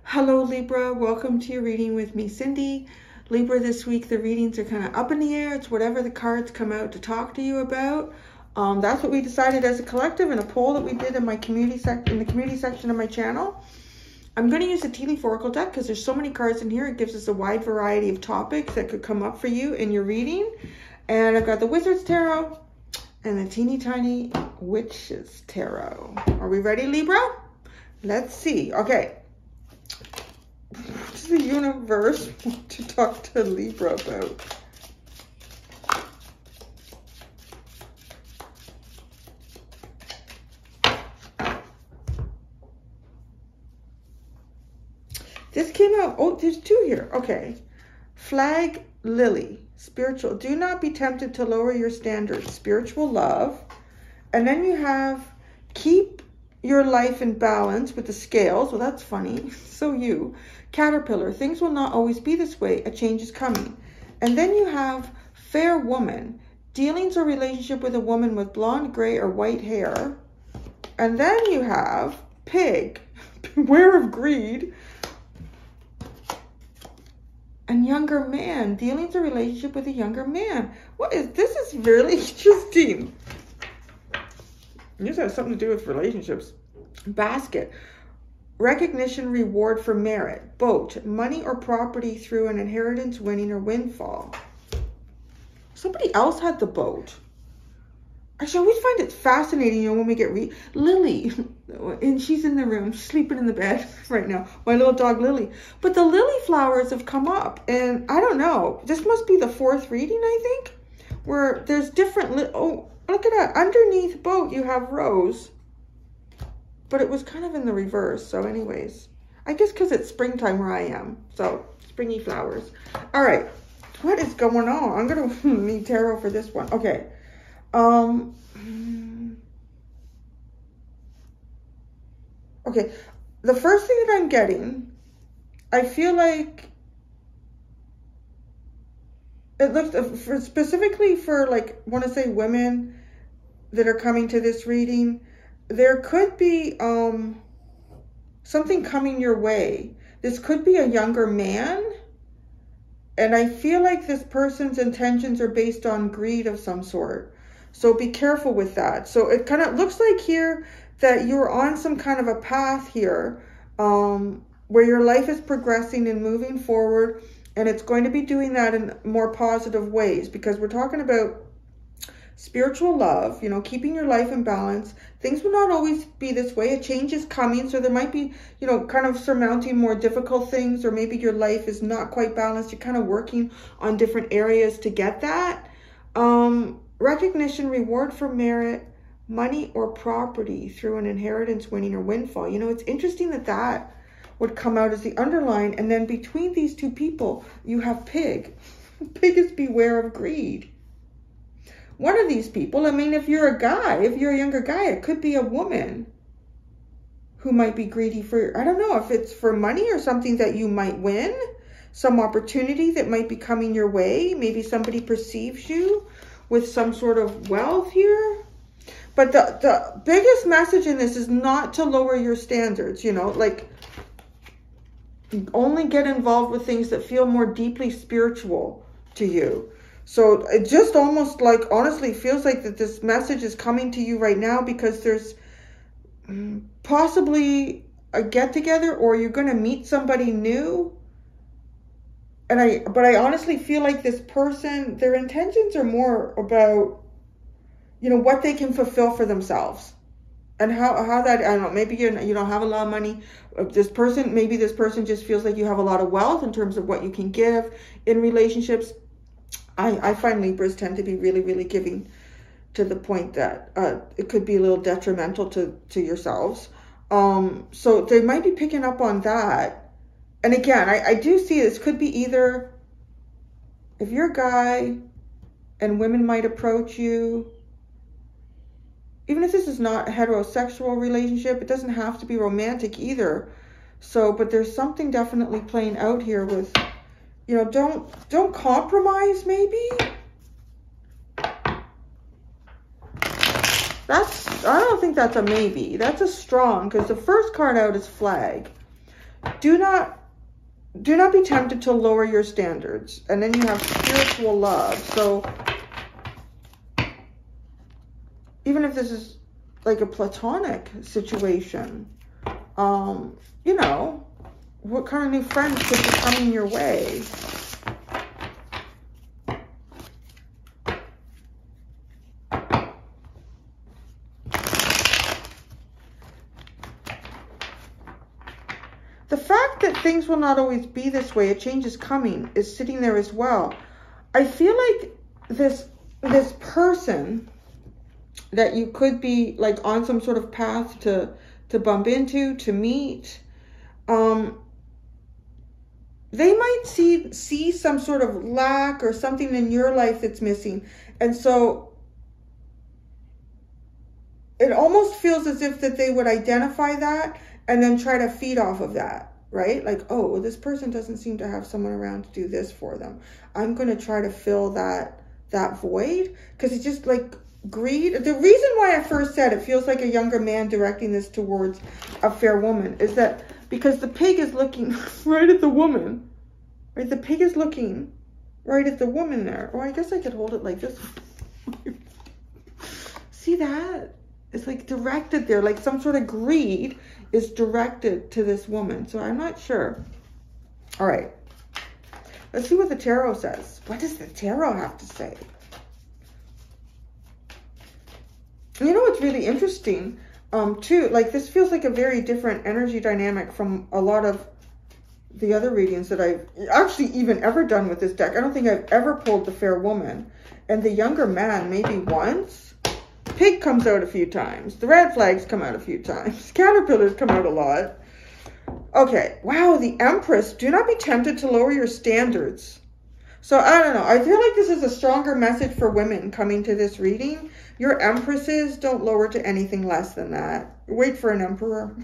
Hello Libra, welcome to your reading with me, Cindy. Libra, this week the readings are kind of up in the air. It's whatever the cards come out to talk to you about. That's what we decided as a collective in a poll that we did in my community section of my channel. I'm going to use the Tea Leaf Oracle deck because there's so many cards in here. It gives us a wide variety of topics that could come up for you in your reading. And I've got the Wizard's Tarot and the Teeny Tiny Witch's Tarot. Are we ready, Libra? Let's see. Okay. What does the universe want to talk to Libra about? This came out, oh, there's two here. Okay. Flag Lily, spiritual. Do not be tempted to lower your standards, spiritual love. And then you have keep your life in balance with the scales. Well, that's funny. So you. Caterpillar, things will not always be this way. A change is coming. And then you have fair woman, dealings or relationship with a woman with blonde, gray, or white hair. And then you have pig, beware of greed. And younger man, dealings or relationship with a younger man. What is this? Is really interesting. This has something to do with relationships. Basket. Recognition, reward for merit. Boat. Money or property through an inheritance, winning, or windfall. Somebody else had the boat. I always find it fascinating, you know, when we get Lily, and she's in the room, she's sleeping in the bed right now. My little dog, Lily. But the lily flowers have come up, and I don't know. This must be the fourth reading, I think, where there's different, oh, look at that. Underneath boat, you have rose. But it was kind of in the reverse. So anyways, I guess because it's springtime where I am. So springy flowers. All right. What is going on? I'm going to need tarot for this one. Okay. Okay. The first thing that I'm getting, I feel like it looks specifically for, like, I want to say women that are coming to this reading. There could be something coming your way. This could be a younger man. And I feel like this person's intentions are based on greed of some sort. So be careful with that. So it kind of looks like here that you're on some kind of a path here where your life is progressing and moving forward. And it's going to be doing that in more positive ways because we're talking about spiritual love, you know, keeping your life in balance. Things will not always be this way. A change is coming. So there might be, you know, kind of surmounting more difficult things, or maybe your life is not quite balanced. You're kind of working on different areas to get that. Recognition, reward for merit, money or property through an inheritance, winning, or windfall. You know, it's interesting that that would come out as the underline. And then between these two people, you have pig. Pig is beware of greed. One of these people, I mean, if you're a guy, if you're a younger guy, it could be a woman who might be greedy for, I don't know if it's for money or something that you might win, some opportunity that might be coming your way. Maybe somebody perceives you with some sort of wealth here. But the biggest message in this is not to lower your standards, you know, like only get involved with things that feel more deeply spiritual to you. So it just almost like, honestly, feels like that this message is coming to you right now because there's possibly a get-together or you're going to meet somebody new. But I honestly feel like this person, their intentions are more about, you know, what they can fulfill for themselves. And how that, I don't know, maybe you don't have a lot of money. Maybe this person just feels like you have a lot of wealth in terms of what you can give in relationships. I find Libras tend to be really, really giving to the point that it could be a little detrimental to yourselves. So they might be picking up on that. And again, I do see this could be either if you're a guy and women might approach you, even if this is not a heterosexual relationship, it doesn't have to be romantic either. So, but there's something definitely playing out here with, you know, don't compromise maybe. I don't think that's a maybe. That's a strong, because the first card out is flag. Do not be tempted to lower your standards. And then you have spiritual love. So even if this is like a platonic situation, you know, what kind of new friends could be coming your way? The fact that things will not always be this way, a change is coming, is sitting there as well. I feel like this person that you could be like on some sort of path to bump into, to meet, they might see some sort of lack or something in your life that's missing. And so it almost feels as if that they would identify that and then try to feed off of that, right? Like, oh, well, this person doesn't seem to have someone around to do this for them. I'm going to try to fill that void, because it's just like greed. The reason why I first said it feels like a younger man directing this towards a fair woman is that because the pig is looking right at the woman, right? The pig is looking right at the woman there. Or I guess I could hold it like this. See that? It's like directed there, like some sort of greed is directed to this woman. So I'm not sure. All right. Let's see what the tarot says. What does the tarot have to say? You know what's really interesting, too? Like, this feels like a very different energy dynamic from a lot of the other readings that I've actually even ever done with this deck. I don't think I've ever pulled the fair woman. And the younger man, maybe once. Pig comes out a few times. The red flags come out a few times. Caterpillars come out a lot. Okay. Wow, the Empress. Do not be tempted to lower your standards. So, I don't know. I feel like this is a stronger message for women coming to this reading. Your Empresses, don't lower to anything less than that. Wait for an Emperor.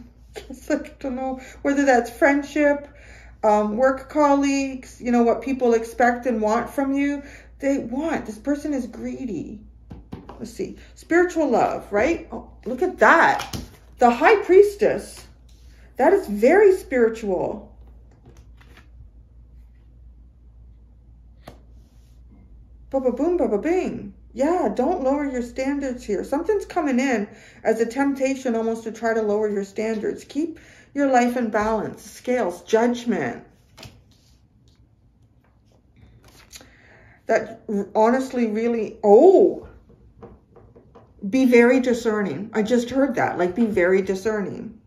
Just like, to know whether that's friendship, work colleagues, you know, what people expect and want from you. They want. This person is greedy. Let's see. Spiritual love, right? Oh, look at that. The High Priestess. That is very spiritual. Baba boom, baba bing. Yeah, don't lower your standards here. Something's coming in as a temptation almost to try to lower your standards. Keep your life in balance. Scales, judgment. That honestly really, be very discerning. I just heard that, like, be very discerning.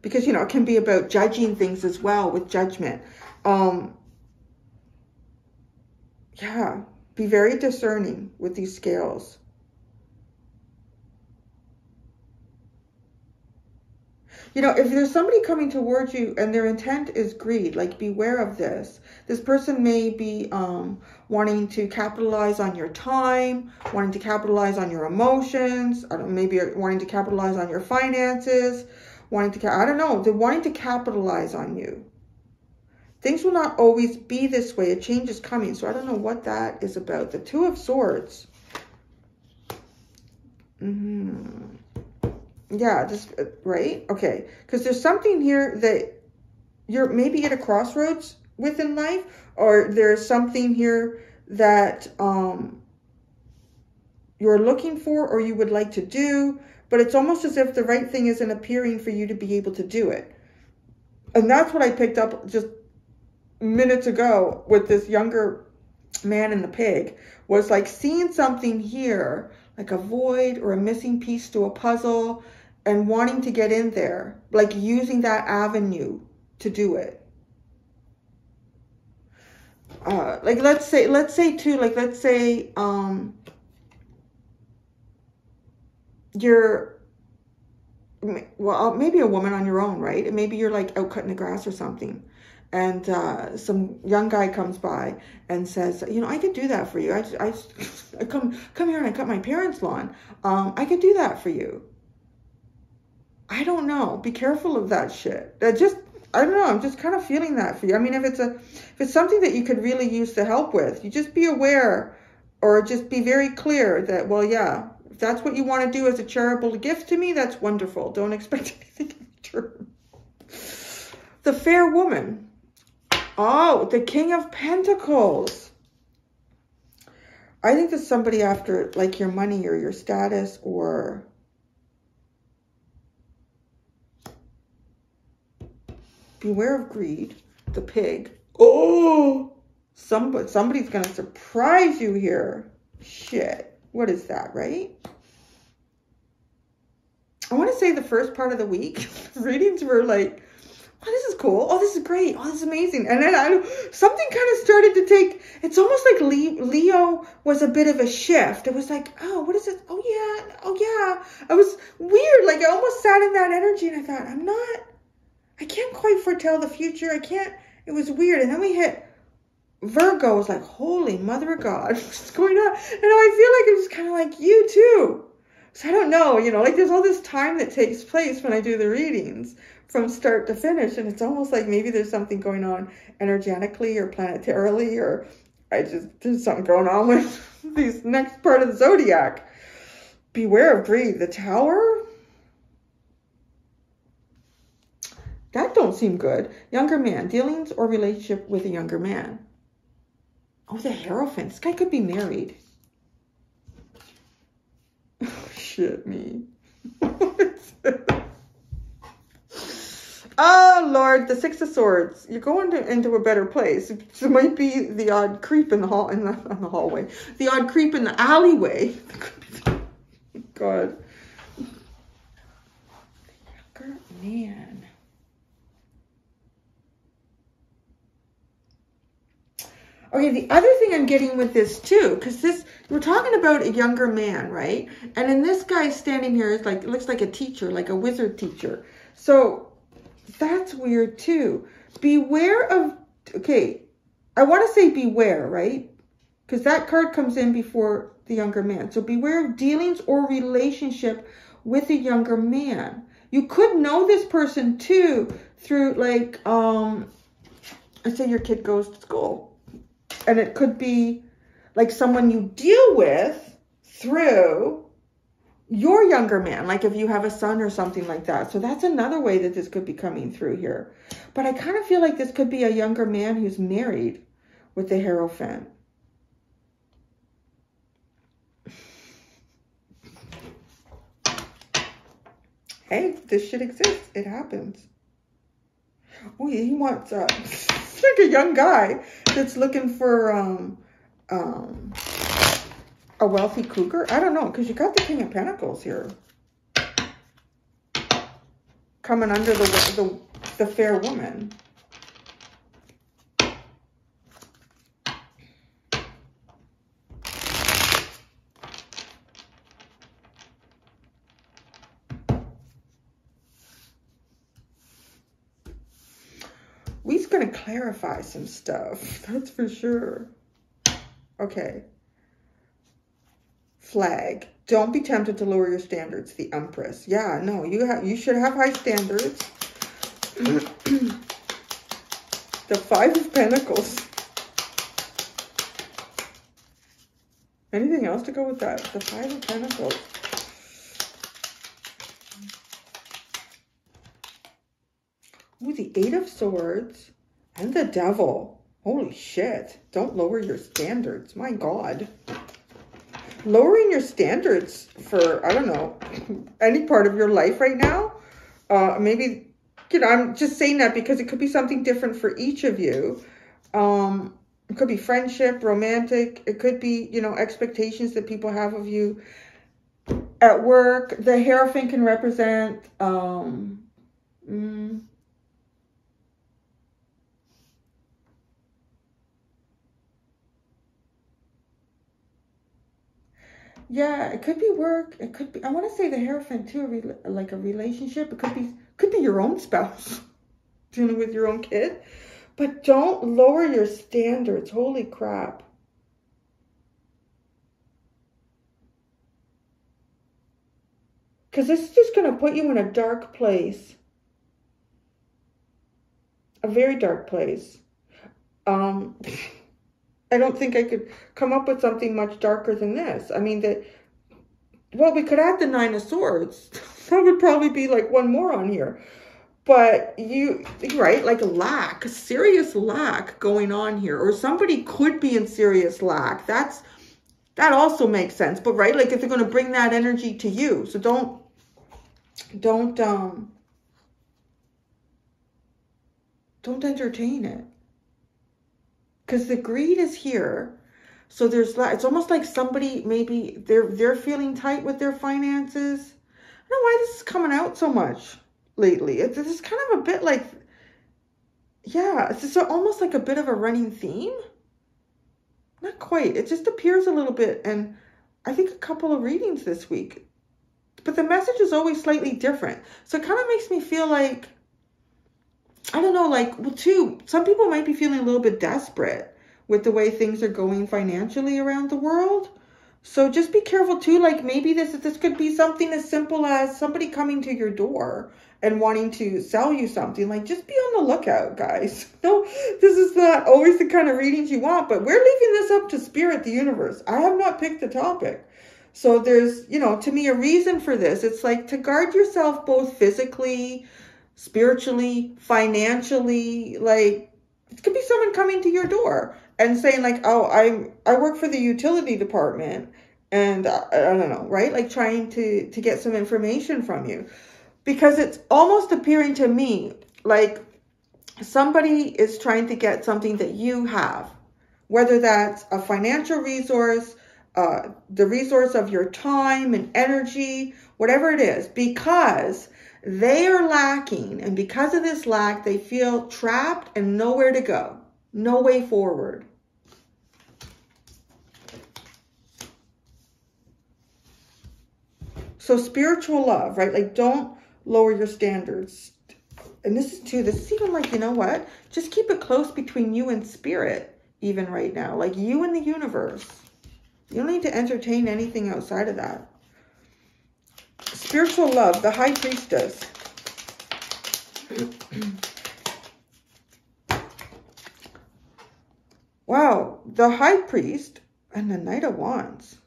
Because, you know, it can be about judging things as well with judgment. Yeah, be very discerning with these scales. You know, if there's somebody coming towards you and their intent is greed, like, beware of this. This person may be wanting to capitalize on your time, wanting to capitalize on your emotions, or maybe wanting to capitalize on your finances, wanting to, I don't know, they're wanting to capitalize on you. Things will not always be this way. A change is coming. So I don't know what that is about. The Two of Swords. Yeah, this, right? Okay. Because there's something here that you're maybe at a crossroads with in life, or there's something here that you're looking for or you would like to do, but it's almost as if the right thing isn't appearing for you to be able to do it. And that's what I picked up just minutes ago with this younger man and the pig, was like seeing something here, like a void or a missing piece to a puzzle, and wanting to get in there, like using that avenue to do it. Like, let's say too, like, let's say, you're, well, maybe a woman on your own, right? And maybe you're like out cutting the grass or something. And some young guy comes by and says, you know, I could do that for you. I come here and I cut my parents' lawn. I could do that for you. I don't know. Be careful of that shit. I don't know. I'm just kind of feeling that for you. I mean, if it's something that you could really use the help with, you just be aware, or just be very clear that, well, yeah, that's what you want to do as a charitable gift to me, that's wonderful. Don't expect anything in return. The fair woman. Oh, the King of Pentacles. I think there's somebody after like your money or your status, or beware of greed. The pig. Oh, somebody's going to surprise you here. Shit. What is that, right? I want to say the first part of the week, readings were like, oh, this is cool. Oh, this is great. Oh, this is amazing. And then something kind of started to take, it's almost like Leo was a bit of a shift. It was like, oh, what is it? Oh, yeah. Oh, yeah. It was weird. Like, I almost sat in that energy and I thought, I can't quite foretell the future. It was weird. And then we hit Virgo. I was like, holy mother of God, what's going on? And now I feel like it was kind of like you too. So I don't know, like there's all this time that takes place when I do the readings from start to finish. And it's almost like maybe there's something going on energetically or planetarily, or there's something going on with these next part of the zodiac. Beware of greed. The Tower. That don't seem good. Younger man. Dealings or relationship with a younger man. Oh, the Hierophant. This guy could be married. Oh, shit me. Oh, Lord. The Six of Swords. You're going into a better place. It might be the odd creep in the hallway. The odd creep in the alleyway. God. Younger man. Okay, the other thing I'm getting with this too, because we're talking about a younger man, right? And then this guy standing here is like, it looks like a teacher, like a wizard teacher. So that's weird too. Beware of, okay, I want to say beware, right? Because that card comes in before the younger man. So beware of dealings or relationship with a younger man. You could know this person too through like, let's say your kid goes to school. And it could be like someone you deal with through your younger man. Like if you have a son or something like that. So that's another way that this could be coming through here. But I kind of feel like this could be a younger man who's married with the Hierophant. Hey, this shit exists. It happens. Oh, yeah, he wants... It's like a young guy that's looking for a wealthy cougar. I don't know, because you got the King of Pentacles here. Coming under the fair woman. We's going to clarify some stuff. That's for sure. Okay. Flag. Don't be tempted to lower your standards. The Empress. Yeah, no, you should have high standards. The Five of Pentacles. Anything else to go with that? The Five of Pentacles. Ooh, the Eight of Swords and the Devil. Holy shit. Don't lower your standards. My God. Lowering your standards for, I don't know, any part of your life right now. Maybe, I'm just saying that because it could be something different for each of you. It could be friendship, romantic. It could be, expectations that people have of you at work. The Hierophant can represent, yeah, it could be work. It could be, I want to say the Hierophant too, like a relationship. It could be your own spouse dealing with your own kid. But don't lower your standards. Holy crap. Because this is just going to put you in a dark place. A very dark place. I don't think I could come up with something much darker than this. I mean, that well, we could add the 9 of Swords. That would probably be like one more on here. But you're right, like a lack, a serious lack going on here. Or somebody could be in serious lack. That also makes sense. But right, like if they're going to bring that energy to you. So don't entertain it. Because the greed is here. So it's almost like somebody, maybe they're feeling tight with their finances. I don't know why this is coming out so much lately. It's kind of a bit like, yeah, it's just almost like a bit of a running theme. Not quite. It just appears a little bit. And I think a couple of readings this week. But the message is always slightly different. So it kind of makes me feel like, I don't know, like, well, too, some people might be feeling a little bit desperate with the way things are going financially around the world. So just be careful too. Like maybe this could be something as simple as somebody coming to your door and wanting to sell you something. Like just be on the lookout, guys. No, this is not always the kind of readings you want, but we're leaving this up to spirit, the universe. I have not picked the topic. So there's, you know, to me, a reason for this. It's like to guard yourself both physically, spiritually, financially. Like it could be someone coming to your door and saying like, oh, I work for the utility department and I don't know, right? Like trying to get some information from you, because it's almost appearing to me like somebody is trying to get something that you have, whether that's a financial resource, the resource of your time and energy, whatever it is, because they are lacking. And because of this lack, they feel trapped and nowhere to go, no way forward. So spiritual love, right? Like don't lower your standards. And this is even like, you know what? Just keep it close between you and spirit, even right now. Like you and the universe. You don't need to entertain anything outside of that. Spiritual love, the High Priestess. Wow, the High Priest and the Knight of Wands.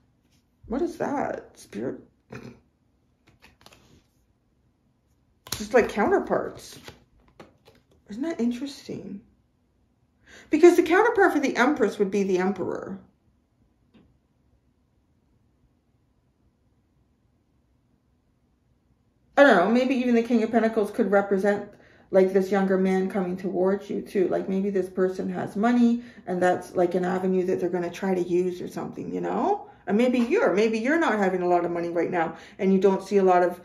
What is that? Spirit. Just like counterparts. Isn't that interesting? Because the counterpart for the Empress would be the Emperor. I don't know, maybe even the King of Pentacles could represent like this younger man coming towards you too. Like maybe this person has money and that's like an avenue that they're going to try to use or something, you know? And maybe you're not having a lot of money right now and you don't see a lot of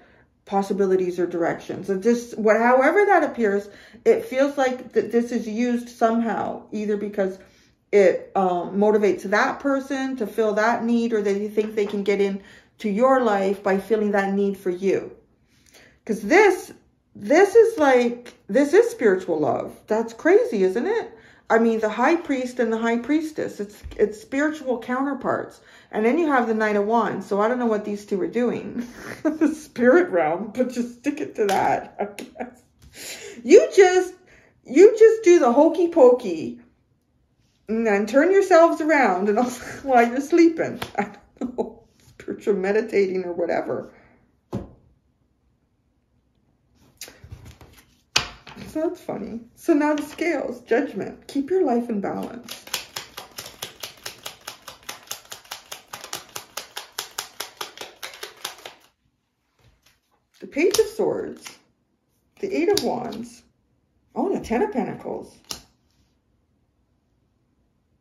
possibilities or directions. It just, however that appears, it feels like that this is used somehow, either because it motivates that person to fill that need, or they think they can get into your life by filling that need for you. Because this is spiritual love. That's crazy, isn't it? I mean, the High Priest and the High Priestess, it's spiritual counterparts. And then you have the Knight of Wands. So I don't know what these two are doing. The spirit realm, but just stick it to that, I guess. You just do the hokey pokey and then turn yourselves around and while you're sleeping. I don't know, spiritual meditating or whatever. So that's funny. So now the scales, judgment. Keep your life in balance. The Page of Swords. The Eight of Wands. Oh, the Ten of Pentacles.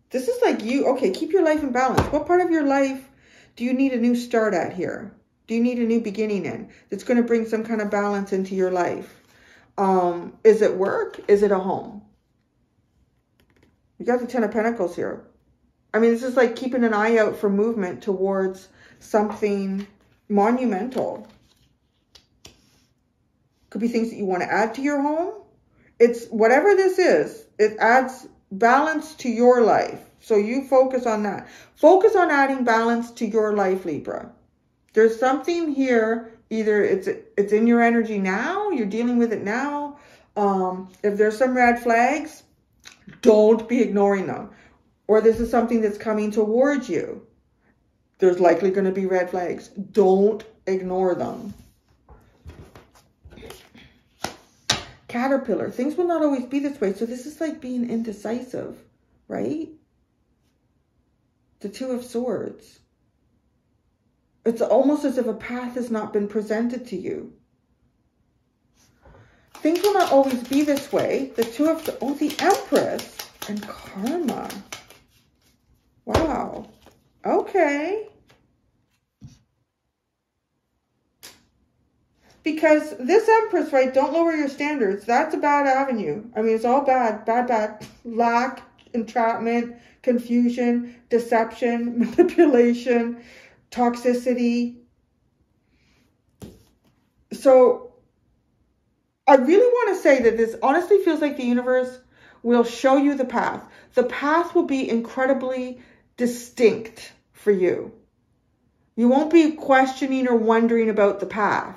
This is like you. Okay, keep your life in balance. What part of your life do you need a new start at here? Do you need a new beginning in? That's going to bring some kind of balance into your life. Is it work? Is it a home? You got the Ten of Pentacles here. I mean, this is like keeping an eye out for movement towards something monumental. Could be things that you want to add to your home. It's whatever this is, it adds balance to your life. So you focus on that. Focus on adding balance to your life, Libra. There's something here. Either it's in your energy now, you're dealing with it now. If there's some red flags, don't be ignoring them. Or this is something that's coming towards you. There's likely going to be red flags. Don't ignore them. Caterpillar. Things will not always be this way. So this is like being indecisive, right? The Two of Swords. It's almost as if a path has not been presented to you. Things will not always be this way. The the Empress and karma. Wow. Okay. Because this Empress, right, don't lower your standards. That's a bad avenue. I mean, it's all bad, bad, bad. Lack, entrapment, confusion, deception, manipulation, toxicity. So I really want to say that this honestly feels like the universe will show you the path. The path will be incredibly distinct for you. You won't be questioning or wondering about the path.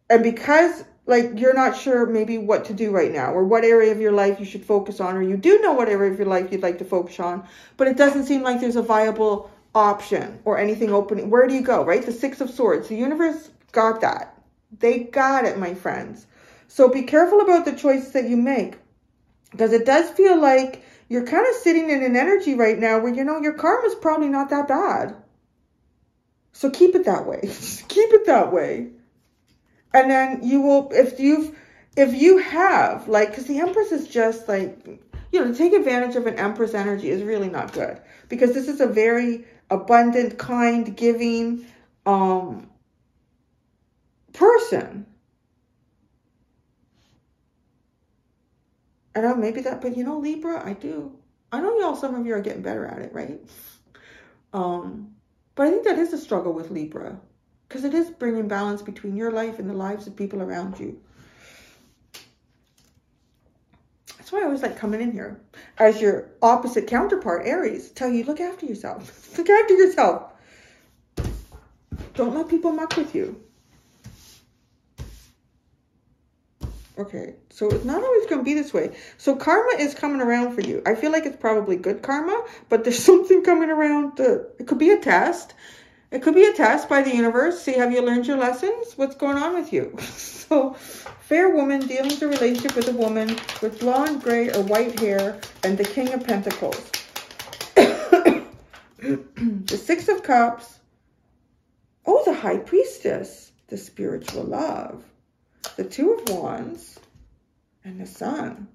And because like you're not sure maybe what to do right now or what area of your life you should focus on, or you do know what area of your life you'd like to focus on, but it doesn't seem like there's a viable option or anything opening. Where do you go, right? The Six of Swords. The universe got that. They got it, my friends. So be careful about the choices that you make, because it does feel like you're kind of sitting in an energy right now where, you know, your karma's probably not that bad. So keep it that way. Keep it that way. And then you will, if you have, like, because the Empress is just like, you know, to take advantage of an Empress energy is really not good. Because this is a very abundant, kind, giving person. I don't know, maybe that, but you know, Libra, I know y'all, some of you are getting better at it, right? But I think that is a struggle with Libra. Because it is bringing balance between your life and the lives of people around you. That's why I always like coming in here. As your opposite counterpart, Aries, tell you, look after yourself. Look after yourself. Don't let people muck with you. Okay, so it's not always going to be this way. So karma is coming around for you. I feel like it's probably good karma, but there's something coming around. It could be a test. It could be a test by the universe. See, have you learned your lessons? What's going on with you? So, fair woman dealing with a relationship with a woman with blonde, gray, or white hair, and the King of Pentacles. The Six of Cups. Oh, the High Priestess. The spiritual love. The Two of Wands. And the Sun.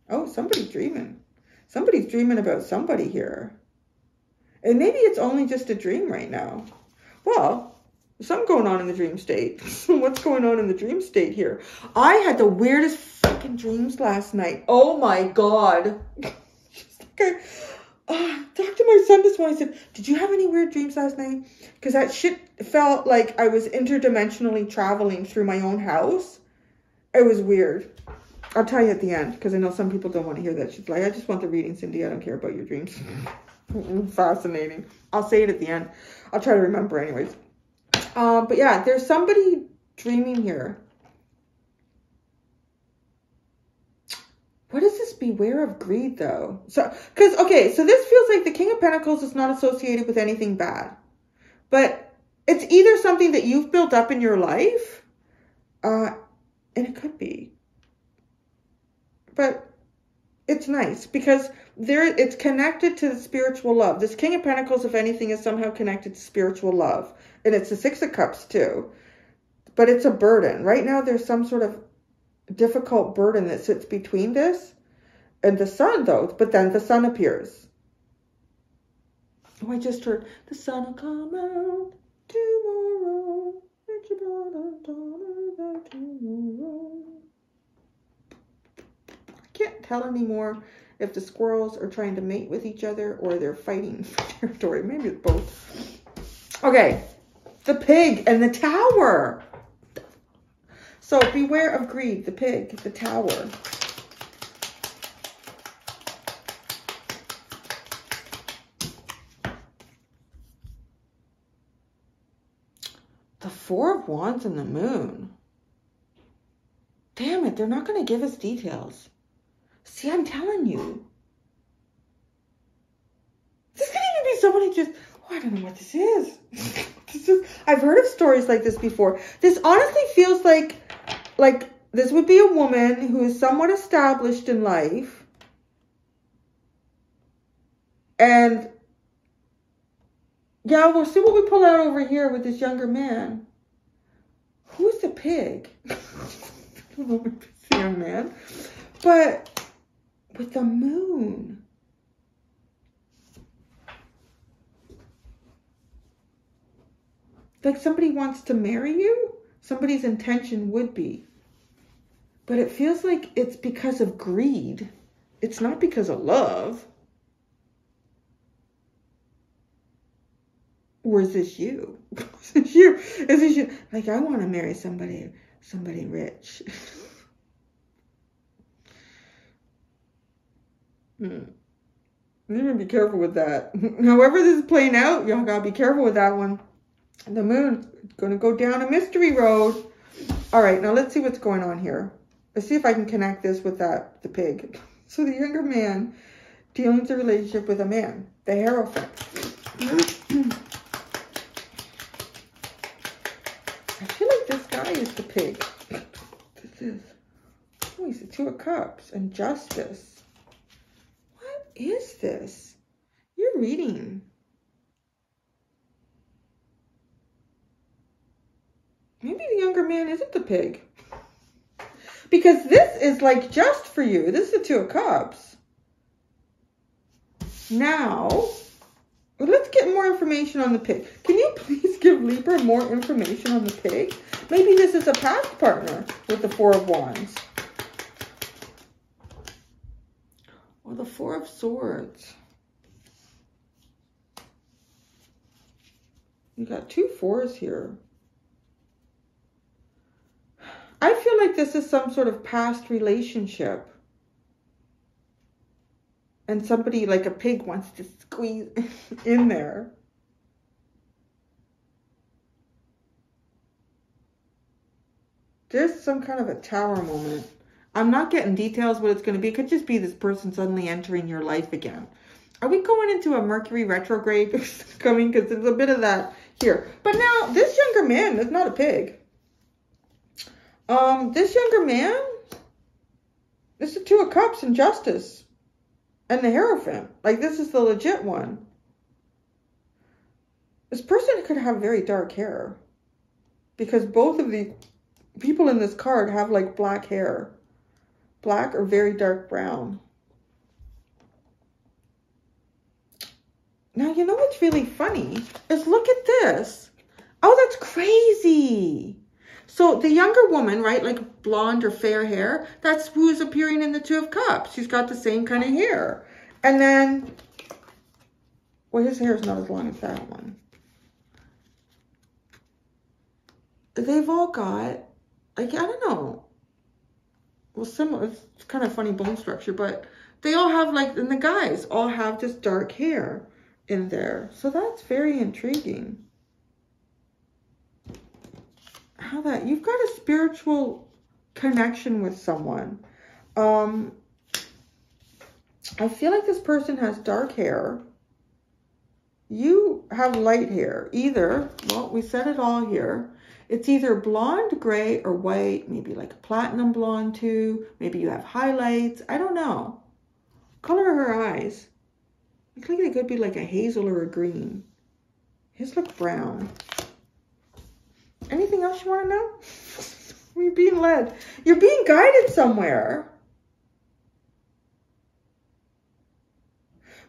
Oh, somebody's dreaming. Somebody's dreaming about somebody here. And maybe it's only just a dream right now. Well, something going on in the dream state. What's going on in the dream state here? I had the weirdest fucking dreams last night. Oh my God. Okay. Talked to my son this morning. I said, did you have any weird dreams last night? Because that shit felt like I was interdimensionally traveling through my own house. It was weird. I'll tell you at the end, because I know some people don't want to hear that shit. Like, I just want the reading, Cindy. I don't care about your dreams. Fascinating. I'll say it at the end. I'll try to remember anyways. But yeah, there's somebody dreaming here. What is this beware of greed though? So, because, okay, so this feels like the King of Pentacles is not associated with anything bad. But it's either something that you've built up in your life, and it could be. But it's nice because it's connected to the spiritual love. This King of Pentacles, if anything, is somehow connected to spiritual love. And it's the Six of Cups too. But it's a burden. Right now there's some sort of difficult burden that sits between this and the Sun though. But then the Sun appears. Oh, I just heard the sun will come out tomorrow. I can't tell anymore if the squirrels are trying to mate with each other or they're fighting for territory. Maybe it's both. Okay, the pig and the tower. So beware of greed, the pig, the tower. The Four of Wands and the Moon. Damn it, they're not going to give us details. See, I'm telling you. This could even be somebody just, oh, I don't know what this is. I've heard of stories like this before. This honestly feels like this would be a woman who is somewhat established in life. And yeah, we'll see what we pull out over here with this younger man. Who's the pig? I don't know if it's the young man. But with the moon. Like somebody wants to marry you. Somebody's intention would be. But it feels like it's because of greed. It's not because of love. Or is this you? Is this you? Is this you? Like, I want to marry somebody rich. You need to be careful with that. However this is playing out, y'all gotta be careful with that one. The moon's gonna go down a mystery road. All right, now let's see what's going on here. Let's see if I can connect this with the pig. So the younger man dealing with a relationship with a man, the Hierophant. I feel like this guy is the pig. This is, oh, he's the Two of Cups and Justice. What is this? You're reading. Maybe the younger man isn't the pig. Because this is like just for you. This is the Two of Cups. Now, let's get more information on the pig. Can you please give Libra more information on the pig? Maybe this is a past partner with the Four of Wands. Or the Four of Swords. You got two fours here. I feel like this is some sort of past relationship. And somebody like a pig wants to squeeze in there. There's some kind of a tower moment. I'm not getting details what it's going to be. It could just be this person suddenly entering your life again. Are we going into a Mercury retrograde coming? Because there's a bit of that here. But now, this younger man is not a pig. This younger man, this is Two of Cups and Justice. And the Hierophant. Like, this is the legit one. This person could have very dark hair. Because both of the people in this card have, like, black hair. Black or very dark brown. Now, you know what's really funny? Is look at this. Oh, that's crazy. So the younger woman, right, like blonde or fair hair, that's who's appearing in the Two of Cups. She's got the same kind of hair. And then, well, his hair is not as long as that one. They've all got, like, I don't know. Well, similar, it's kind of funny bone structure, but they all have, like, and the guys all have this dark hair in there. So that's very intriguing. How that, you've got a spiritual connection with someone. I feel like this person has dark hair. You have light hair. Either, well, we said it all here. It's either blonde, gray, or white. Maybe like a platinum blonde too. Maybe you have highlights. I don't know. Color of her eyes. I think they could be like a hazel or a green. His look brown. Anything else you want to know? You're being led. You're being guided somewhere.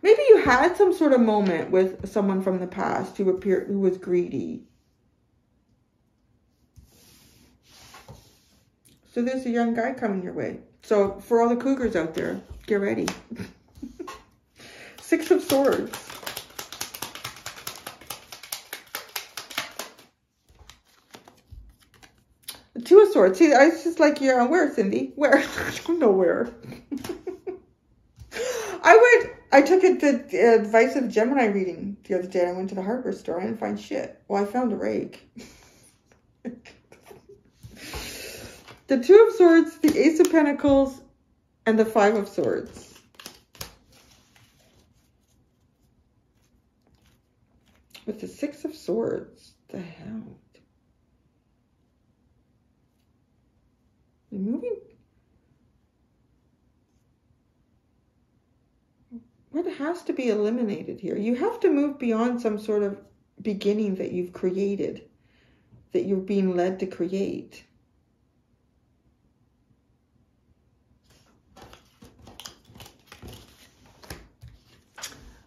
Maybe you had some sort of moment with someone from the past who was greedy. So there's a young guy coming your way. So for all the cougars out there, get ready. Six of Swords. The Two of Swords. See, I was just like, yeah, where, Cindy? Where? I don't know where. I took the advice of the Gemini reading the other day. I went to the hardware store. I didn't find shit. Well, I found a rake. The Two of Swords, the Ace of Pentacles, and the Five of Swords. With the Six of Swords. The hell? You're moving. What has to be eliminated here? You have to move beyond some sort of beginning that you've created, that you're being led to create.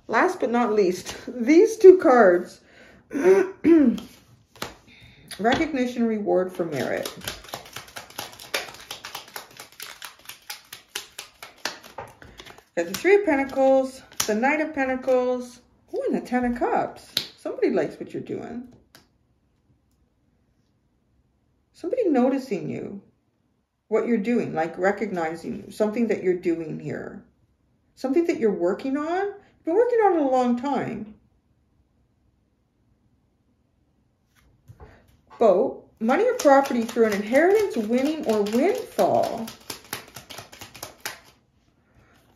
Last but not least, these two cards. Recognition, reward for merit. Got the Three of Pentacles, the Knight of Pentacles, oh, and the Ten of Cups. Somebody likes what you're doing. Somebody noticing you, what you're doing, like recognizing something that you're doing here. Something that you're working on. You've been working on it a long time. Boat, money or property through an inheritance, winning, or windfall.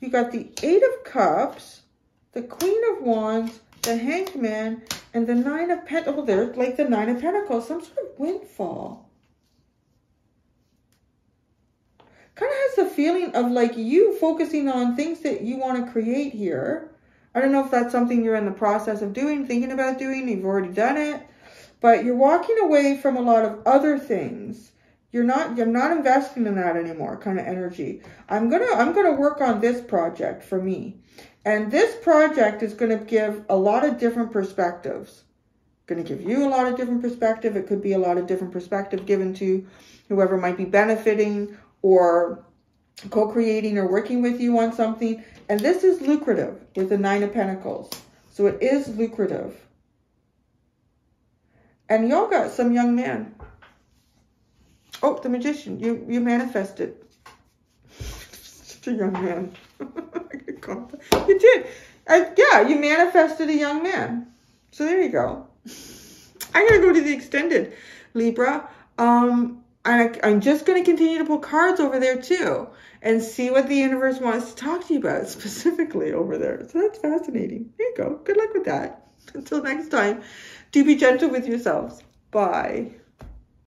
You got the Eight of Cups, the Queen of Wands, the Hanged Man, and the Nine of Pentacles. Oh, there's like the Nine of Pentacles, some sort of windfall. Kind of has the feeling of like you focusing on things that you want to create here. I don't know if that's something you're in the process of doing, thinking about doing, you've already done it, but you're walking away from a lot of other things. You're not investing in that anymore, kind of energy. I'm gonna work on this project for me. And this project is gonna give a lot of different perspectives. Gonna give you a lot of different perspective. It could be a lot of different perspective given to whoever might be benefiting or co-creating or working with you on something. And this is lucrative with the Nine of Pentacles. So it is lucrative. And y'all got some young man. Oh, the Magician. You manifested. Just a young man. You did. Yeah, you manifested a young man. So there you go. I'm going to go to the extended, Libra. I'm just going to continue to pull cards over there too and see what the universe wants to talk to you about specifically over there. So that's fascinating. There you go. Good luck with that. Until next time, do be gentle with yourselves. Bye.